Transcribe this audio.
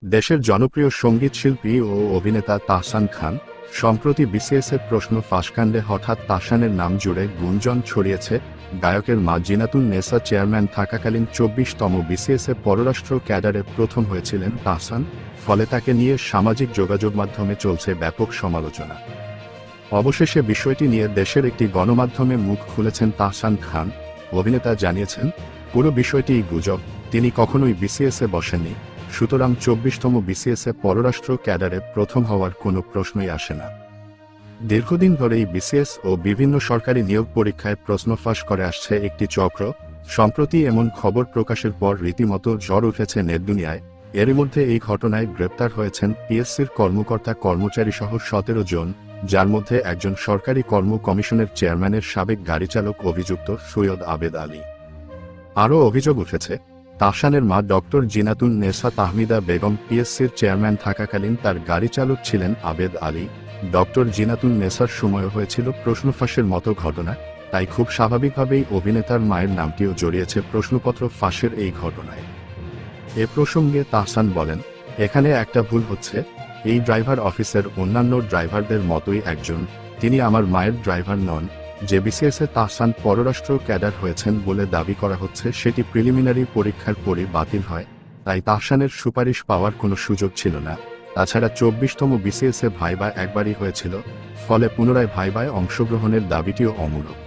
দেশের জনপ্রিয় সঙ্গীতশিল্পী ও অভিনেতা তাহসান খান সম্প্রতি বিসিএসের প্রশ্ন ফাঁসকাণ্ডে হঠাৎ তাহসানের নাম জুড়ে গুঞ্জন ছড়িয়েছে। গায়কের মা জিনাতুন নেসা চেয়ারম্যান থাকাকালীন ২৪তম বিসিএসের পররাষ্ট্র ক্যাডারে প্রথম হয়েছিলেন তাহসান, ফলে তাকে নিয়ে সামাজিক যোগাযোগ মাধ্যমে চলছে ব্যাপক সমালোচনা। অবশেষে বিষয়টি নিয়ে দেশের একটি গণমাধ্যমে মুখ খুলেছেন তাহসান খান। অভিনেতা জানিয়েছেন, পুরো বিষয়টিই গুজব, তিনি কখনোই বিসিএসে বসেননি, সুতরাং ২৪তম বিসিএসে পররাষ্ট্র ক্যাডারে প্রথম হওয়ার কোনো প্রশ্নই আসে না। দীর্ঘদিন ধরেই বিসিএস ও বিভিন্ন সরকারি নিয়োগ পরীক্ষায় প্রশ্ন ফাঁস করে আসছে একটি চক্র। সম্প্রতি এমন খবর প্রকাশের পর রীতিমতো ঝড় উঠেছে নেটদুনিয়ায়। এরই মধ্যে এই ঘটনায় গ্রেপ্তার হয়েছেন পিএসসির কর্মকর্তা কর্মচারী সহ ১৭ জন, যার মধ্যে একজন সরকারি কর্ম কমিশনের চেয়ারম্যানের সাবেক গাড়িচালক অভিযুক্ত সৈয়দ আবেদ আলী। আরও অভিযোগ উঠেছে, তাহসানের মা ডক্টর জিনাতুন নেসা তাহমিদা বেগম পিএসসির চেয়ারম্যান থাকাকালীন তার গাড়ি চালক ছিলেন আবেদ আলী। ডক্টর জিনাতুন নেসার সময়ও হয়েছিল প্রশ্ন ফাঁসের মতো ঘটনা, তাই খুব স্বাভাবিকভাবেই অভিনেতার মায়ের নামটিও জড়িয়েছে প্রশ্নপত্র ফাঁসের এই ঘটনায়। এ প্রসঙ্গে তাহসান বলেন, এখানে একটা ভুল হচ্ছে, এই ড্রাইভার অফিসের অন্যান্য ড্রাইভারদের মতোই একজন, তিনি আমার মায়ের ড্রাইভার নন। যে বিসিএসে তাহসান পররাষ্ট্র ক্যাডার হয়েছেন বলে দাবি করা হচ্ছে সেটি প্রিলিমিনারি পরীক্ষার পরই বাতিল হয়, তাই তাহসানের সুপারিশ পাওয়ার কোনো সুযোগ ছিল না। তাছাড়া ২৪তম বিসিএসে ভাইবা একবারই হয়েছিল, ফলে পুনরায় ভাইবায় অংশগ্রহণের দাবিটিও অমূলক।